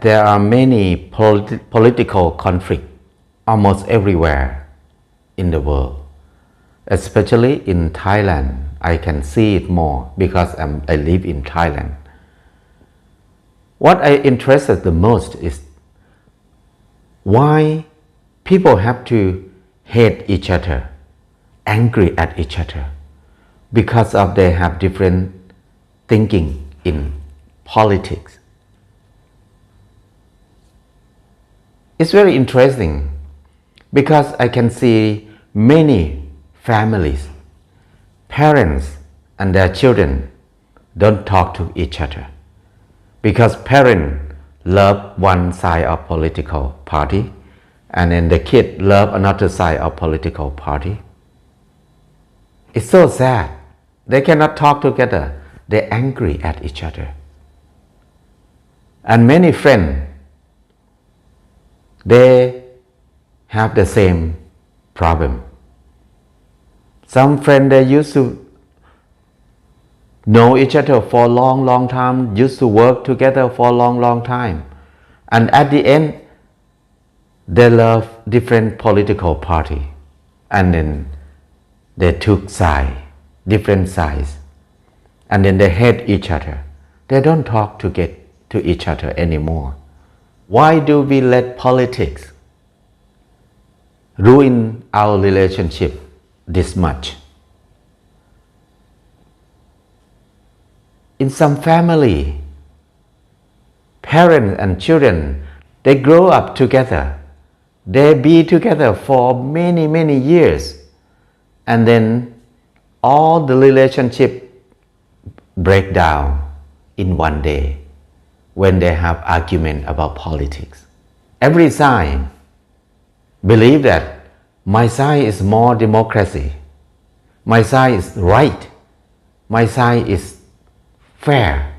there are many political conflicts almost everywhere in the world, especially in Thailand. I can see it more because I live in Thailand. What I interested the most is why people have to hate each other, angry at each other, because of they have different thinking in politics. It's very interesting because I can see many families, parents and their children don't talk to each other because parents love one side of political party and then the kid love another side of political party. It's so sad. They cannot talk together. They're angry at each other. And many friends, they have the same problem. Some friends, they used to know each other for a long time, used to work together for a long time. And at the end, they love different political party. And then they took different sides. And then they hate each other. They don't talk to each other anymore. Why do we let politics ruin our relationship this much? In some family, parents and children, they grow up together. They be together for many years. And then all the relationship break down in one day when they have argument about politics. Every side believe that my side is more democracy, my side is right, my side is fair,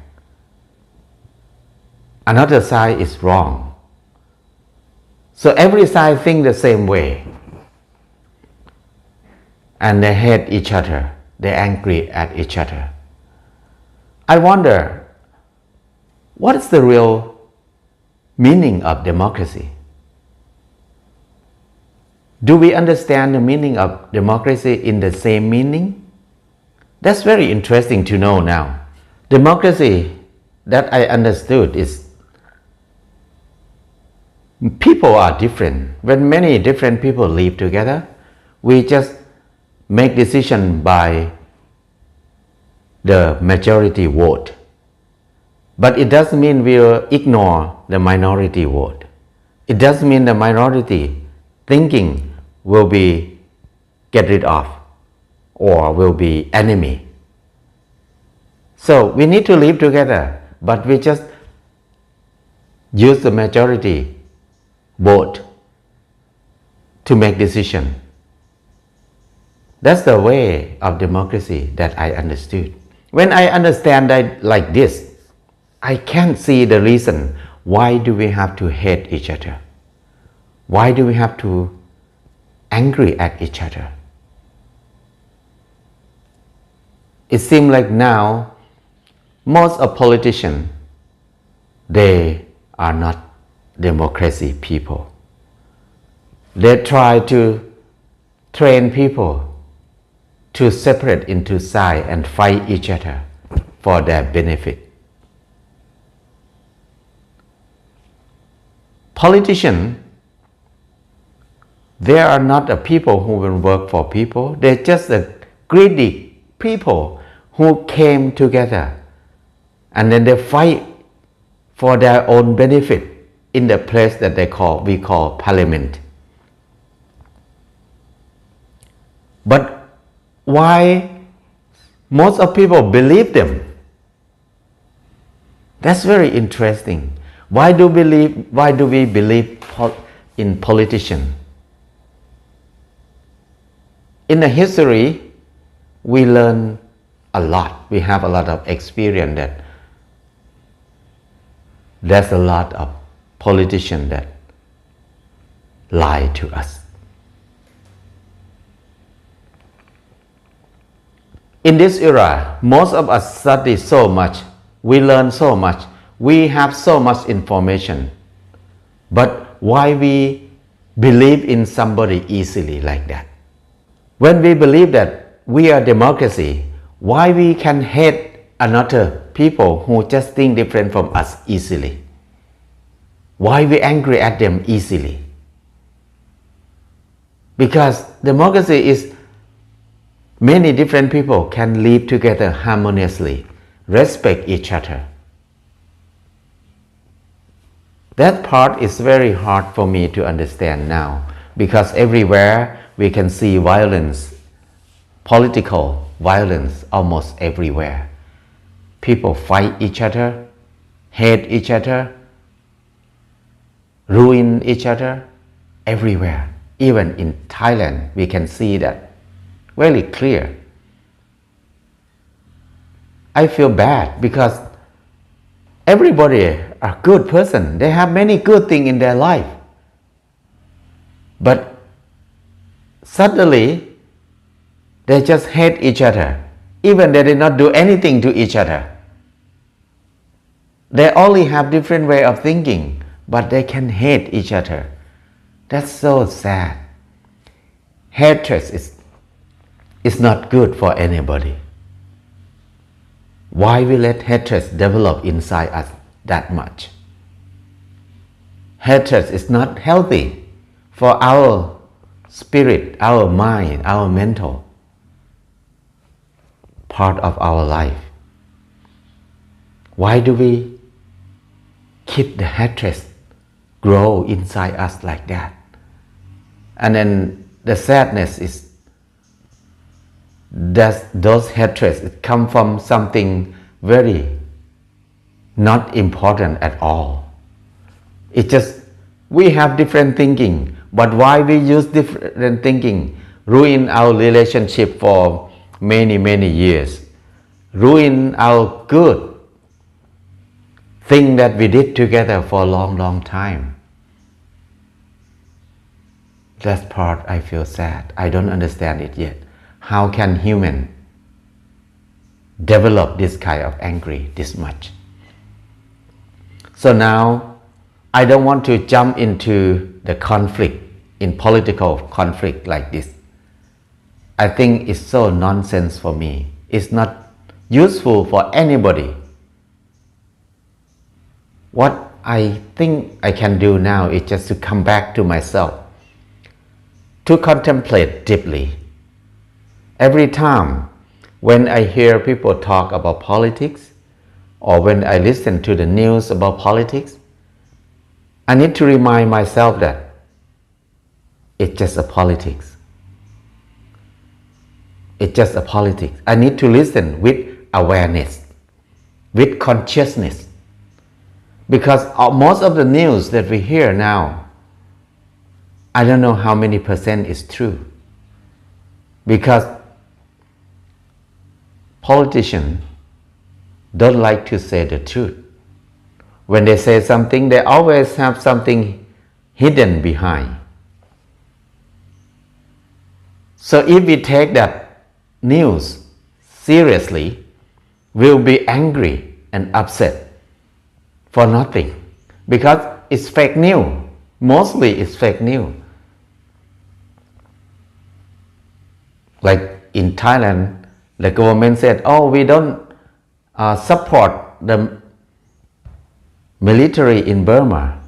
another side is wrong. So every side think the same way. And they hate each other, they're angry at each other. I wonder, what is the real meaning of democracy? Do we understand the meaning of democracy in the same meaning? That's very interesting to know now. Democracy that I understood is people are different. When many different people live together, we just make decision by the majority vote. But it doesn't mean we'll ignore the minority vote. It doesn't mean the minority thinking will be get rid of or will be enemy. So we need to live together, but we just use the majority vote to make decision. That's the way of democracy that I understood. When I understand that like this, I can't see the reason why do we have to hate each other? Why do we have to angry at each other? It seems like now most of politicians, they are not democracy people. They try to train people to separate into sides and fight each other for their benefit. Politicians, they are not the people who will work for people. They're just the greedy people who came together and then they fight for their own benefit in the place that we call parliament. But why most of people believe them? That's very interesting. Why do we believe in politicians? In the history, we learn a lot. We have a lot of experience that there's a lot of politicians that lie to us. In this era, most of us study so much, we learn so much, we have so much information, but why we believe in somebody easily like that? When we believe that we are democracy, why we can hate another people who just think different from us easily? Why we angry at them easily? Because democracy is many different people can live together harmoniously, respect each other. That part is very hard for me to understand now, because everywhere we can see violence, political violence almost everywhere. People fight each other, hate each other, ruin each other everywhere. Even in Thailand, we can see that very clear. I feel bad because everybody a good person. They have many good things in their life. But suddenly, they just hate each other. Even they did not do anything to each other. They only have different way of thinking, but they can hate each other. That's so sad. Hatred is not good for anybody. Why we let hatred develop inside us that much? Hatred is not healthy for our spirit, our mind, our mental part of our life. Why do we keep the hatred grow inside us like that? And then the sadness is that those hatreds come from something very not important at all. It's just we have different thinking, but why we use different thinking ruin our relationship for many years, ruin our good thing that we did together for a long time. That part I feel sad. I don't understand it yet. How can human develop this kind of angry this much? So now I don't want to jump into the conflict, in political conflict like this. I think it's so nonsense for me. It's not useful for anybody. What I think I can do now is just to come back to myself, to contemplate deeply. Every time when I hear people talk about politics, or when I listen to the news about politics, I need to remind myself that it's just a politics. It's just a politics. I need to listen with awareness, with consciousness. Because most of the news that we hear now, I don't know how many percent is true. Because politicians don't like to say the truth. When they say something, they always have something hidden behind. So if we take that news seriously, we'll be angry and upset for nothing. Because it's fake news. Mostly it's fake news. Like in Thailand, the government said, oh, we don't support the military in Burma.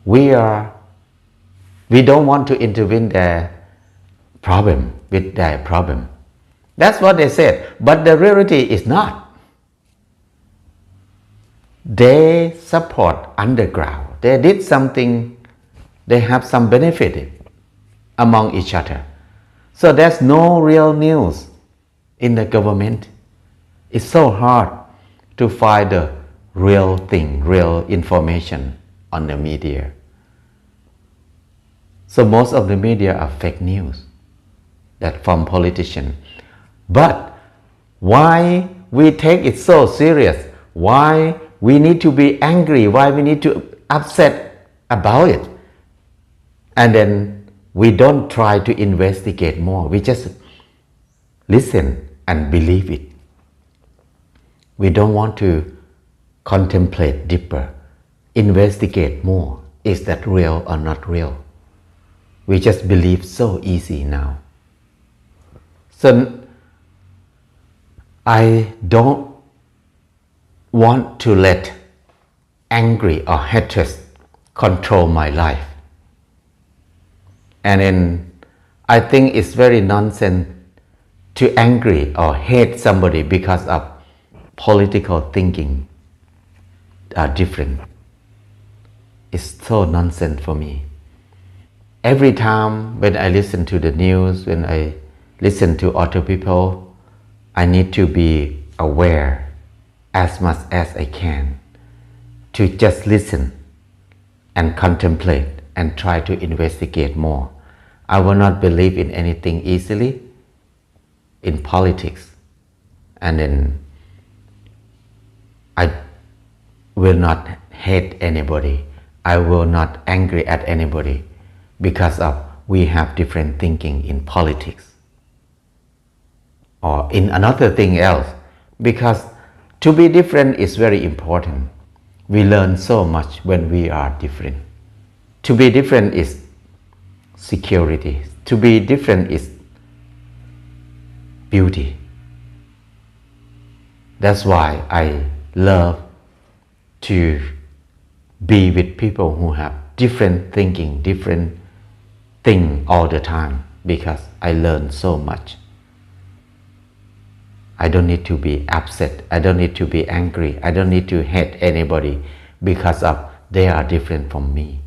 We don't want to intervene with their problem. That's what they said. But the reality is not. They support underground. They did something, they have some benefit among each other. So there's no real news in the government. It's so hard to find the real thing, real information on the media. So most of the media are fake news that from politicians. But why we take it so serious? Why we need to be angry? Why we need to upset about it? And then we don't try to investigate more. We just listen and believe it. We don't want to contemplate deeper, investigate more. Is that real or not real? We just believe so easy now. So I don't want to let angry or hatred control my life. And then I think it's very nonsense to angry or hate somebody because of political thinking are different. It's so nonsense for me. Every time when I listen to the news, when I listen to other people, I need to be aware as much as I can to just listen and contemplate and try to investigate more. I will not believe in anything easily in politics, and then I will not hate anybody. I will not angry at anybody because of we have different thinking in politics or in another thing else, because to be different is very important. We learn so much when we are different. To be different is security. To be different is beauty. That's why I love to be with people who have different thinking, different thing all the time, because I learn so much. I don't need to be upset. I don't need to be angry. I don't need to hate anybody because of they are different from me.